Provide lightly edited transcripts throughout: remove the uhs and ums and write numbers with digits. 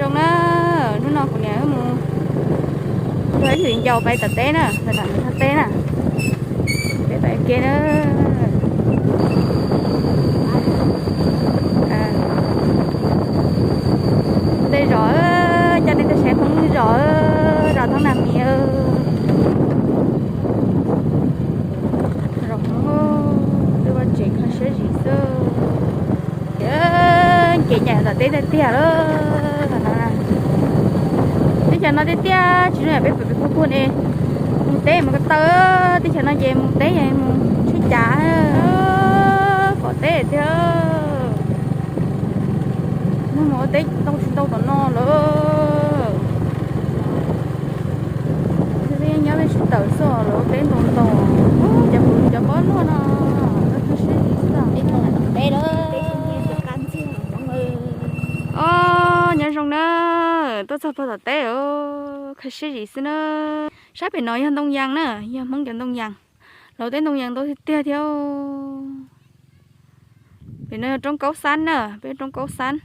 rong nó nào cũng nhớ mu thấy thuyền dầu bay tập té nè là tận thật té nè cái bay kia đó đây rõ cho nên tôi sẽ không rõ rõ tháng năm nhiều rồi tôi vào chuyện hay sẽ gì sao cái nhà là té té đó tí cho nó té chỉ là biết phun đi một té mà cái tớ tí cho nó về một té vậy một chút chả có té thế nó mỗi té đâu tao no nữa thế nhớ về tớ sợ rồi té tao cho bớt luôn à nó sẽ sao ít hơn là té đó nhớ xong nữa tôi sao phải té ở cái gì xí nữa sắp bị nói hơn đông giang nữa giờ mong chuyện đông giang đầu tiên đông giang tôi theo theo vì nó trong cấu xanh nữa bên trong cấu xanh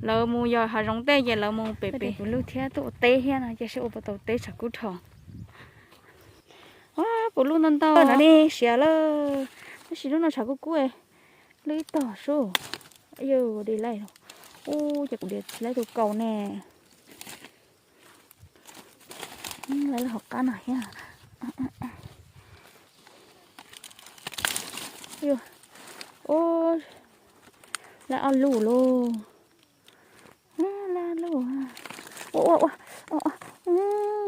lỡ mua giờ họ rong té giờ lỡ mua bể lưu theo tôi té he này giờ sẽ ôm tàu té sạc cút thòng bộ luôn non tàu nó đi xé lơ nó xí lúc nào sạc cút ấy lấy tỏ số ayo đi lại rồi ô chắc cũng để lấy đồ cầu nè lấy là học cá này nha ayo ô là ăn lù luôn là lù ô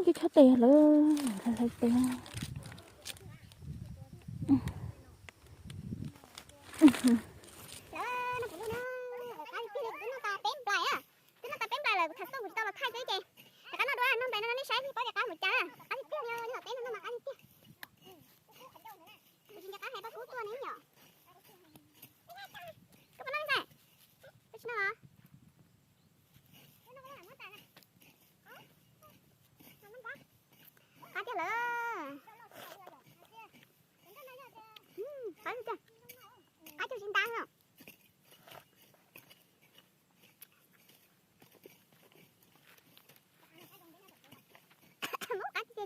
cái chó tè luôn là tè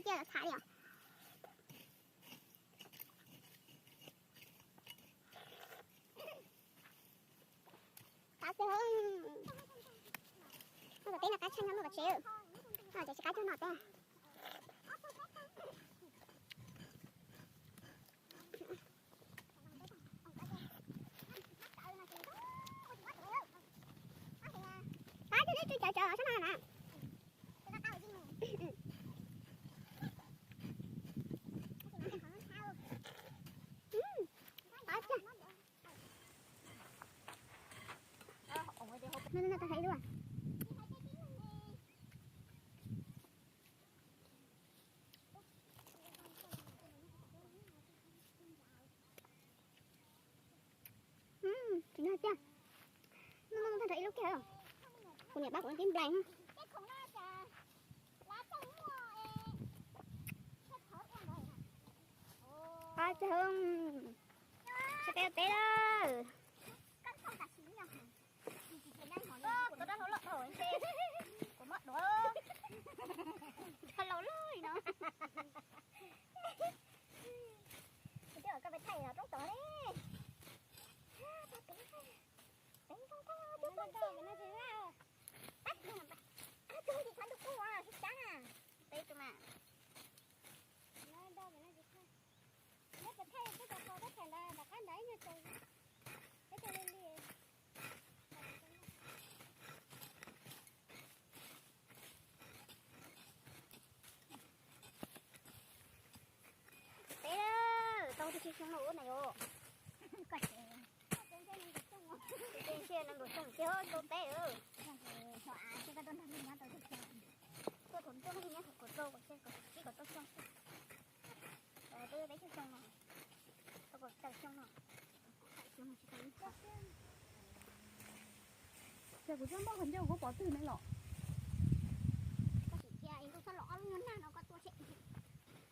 chưa thả đi à? Cá chưa nó là cá chanh nó là chế nó chỉ cá cho nọt đây cá cho đấy chờ sao nào nè nó ta thấy luôn chị nói chưa nó ta thấy lúc kia không con nhà bác của tím blank à chừng sẽ teo té đó tôi đã thấu lợn rồi của mất đúng không thật lâu lơi nó chứ ở cái thầy là trong đó đấy tính không có chú con gì nó gì nào bắt nhưng mà bắt chú thì khăn được cô à thích chán à đây tụi mà nó đâu mà nó gì không nếu cái thầy cái có cái thầy là đặt ăn đấy như tôi cái tôi lên đi chị không nổi này ô, cái xe nó đổ xong chưa, tôi té ư, họ ai cái con thằng nó tôi thích tôi thốn tôi không nhớ của tôi còn xe còn chỉ có tôi xong, tôi đấy xong rồi, tôi còn chạy xong rồi, giờ của chúng bao phần đâu có bỏ từ này lọ,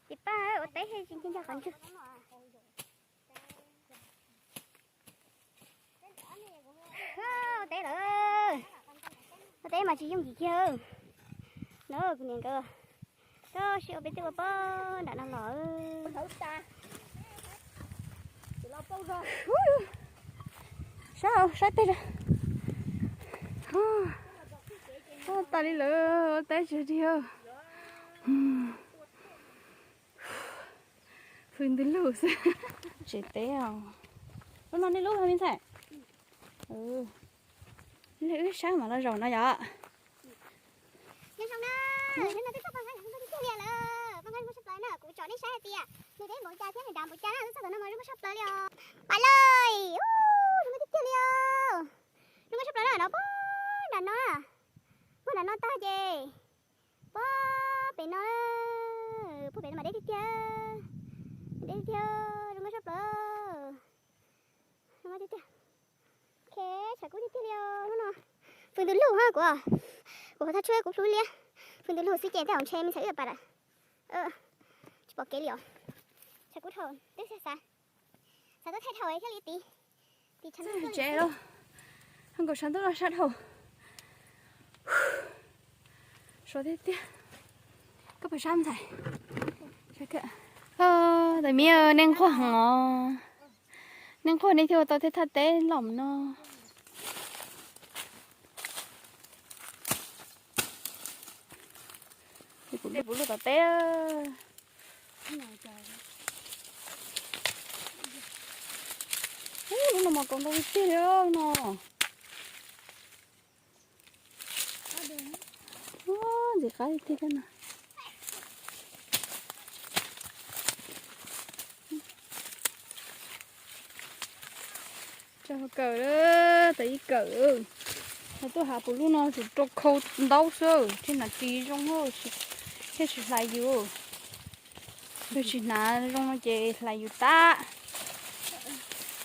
chị ba ở té hay chị ra còn chưa? Té nữa, thế mà chỉ dùng gì kia nó cũng nhìn cơ đó siêu bên tiêu bơ đã nằm nở sao sao tê rồi ta đi lỡ té chưa chưa phun đến lũ chỉ té à lúc nó đi lũ hay mình thấy lũ sao mà nó rầu nó vậy nhưng xong đó nhưng mà cái sắp bằng không có tiêu liền là bằng không sắp tới nữa cũng chọn đi sai tiệt như thế bộ cha thế này đàm bộ cha nó sắp tới nó mới sắp tới liền bạn ơi nó mới tiêu liền nó mới sắp tới nó bó đàn nó ta gì bó bị nó bố bị nó mà để chưa nó mới sắp tới nó mới tiêu ok chả có đi tiêu liền nó phương từ lũ ha của ta chơi cũng chú liền phương từ lũ xí chèn theo ông chơi mình thấy được bạn ạ bỏ kế liều chả cút hồn tiếp sao tôi thay thầu ấy cái gì tí chắn nó trẻ đâu không có chắn tôi là sát hầu số tiếp tiếp có phải xăm thầy chắc kệ tại mía nên khoảng nên khoảng này thì tôi thấy thật tế lỏng nó thì cũng được tao té nó mà còn đâu biết đâu nó gì cái gì thế nào cho cờ đó tại cờ tôi học luôn nó thì cho khâu đau sơ trên là chỉ trong thôi thế chỉ lại vô tôi chỉ là trong nó chỉ lại vô ta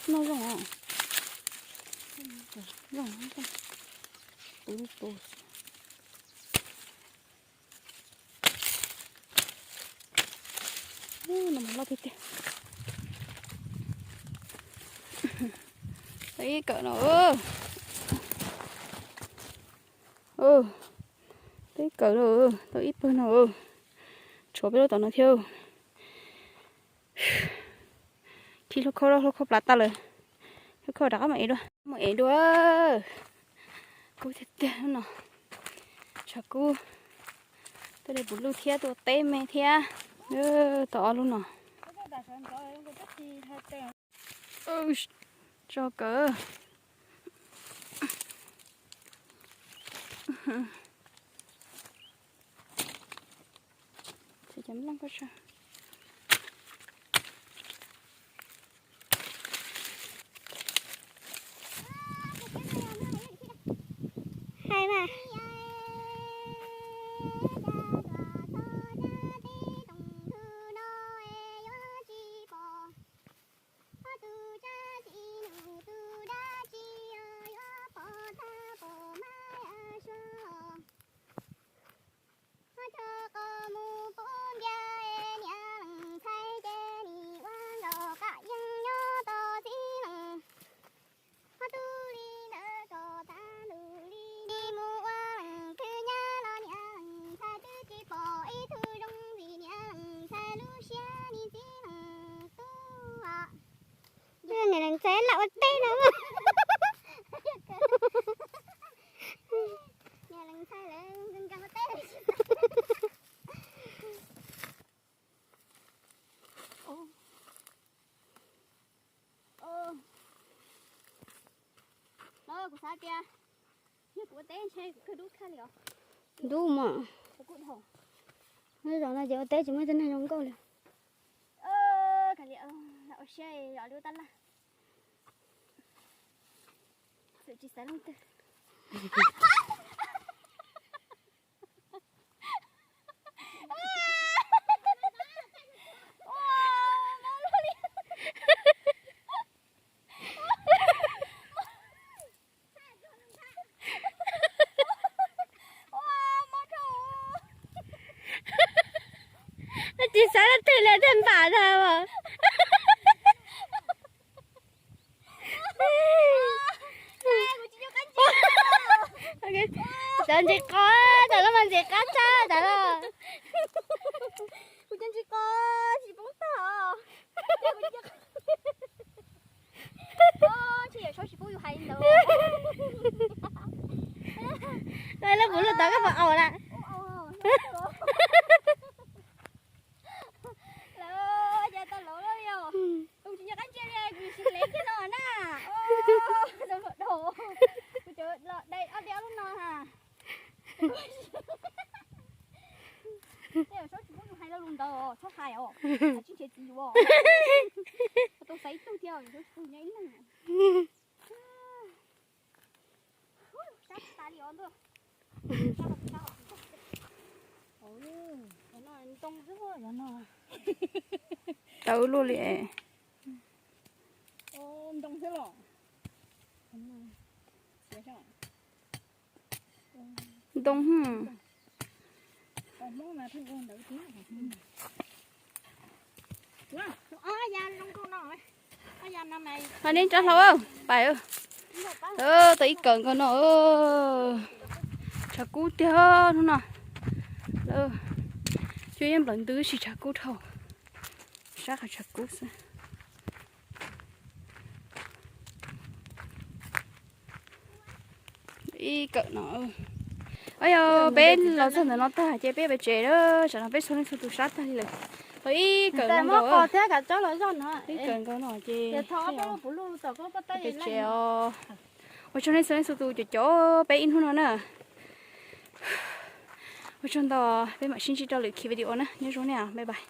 nó rong à rong bự nó mà lo thịt thấy cỡ nó thấy cỡ nó tôi ít bữa nó chỗ biết đâu nó theo khi nó khô lát ta rồi nó khô đã mà ấy đó cô thịt tiền nó chả cô tôi để bút lưu thia tôi tê mẹ thia to luôn nè cho cỡ sẽ chấm lăng có sao hay mà này đang xé lạo tê nữa nhà đang xé lại gần gần tê nó của sao kia như của té xe cứ đút khá liệu đu mà nó rồi là giờ té chỉ mới tên này không có liệu khá liệu lạo xe lạo lưu tan là sự chỉ sáng từ chỉ sáng là từ là thân phả thôi mà ok Chân chị có, trời ơi mình chị có cha, trời ơi. Chân chị có, chị bóng tờ. Chị ở số chị bố yêu hay đâu. Đây là bố là tớ các bạn ổn ạ. Lỡ, giờ tao lỡ rồi yêu. Ông chỉ nhắc anh chơi đi, vì xin lấy cái nọ nè. Đồ đồ. Trời đây ở đéo luôn nọ hả. Đây ở số chị bố yêu hay luôn đâu, số hay ồ. Chính chế gì ồ. Tôi thấy tôi theo rồi tôi nhảy nè. Sắp ta đi on thôi. Nó tông rất là nó. Đâu luôn lẹ. Tông thế lọ. Đông hả? Món mà thân con đỡ tí. Gia lông con nồi. Gia năm này. Mà nên cho thấu không? Bài ơi. Tí cần con nó. Chả cú tiêu nó nè. Chứ em lần tứ chỉ chả cú thầu. Chắc là chả cú sao. Ý cỡ nó. Ôi bé nó sao nó ta chế bé chế đó, chả nó bé xuống xuống tủ sát ta điเลย. Ý cỡ nó mất có thế cả cháu lại rồi nữa. Ý cỡ con nó chế. Giờ thọ nó bù lu tao có tay Bé chế ôi cho nên xuống xuống tủ cho bé in hơn nữa nè. Ôi cho đó bé mà xin chỉ cho lời khi video nè, nhớ rồi nè, bye bye.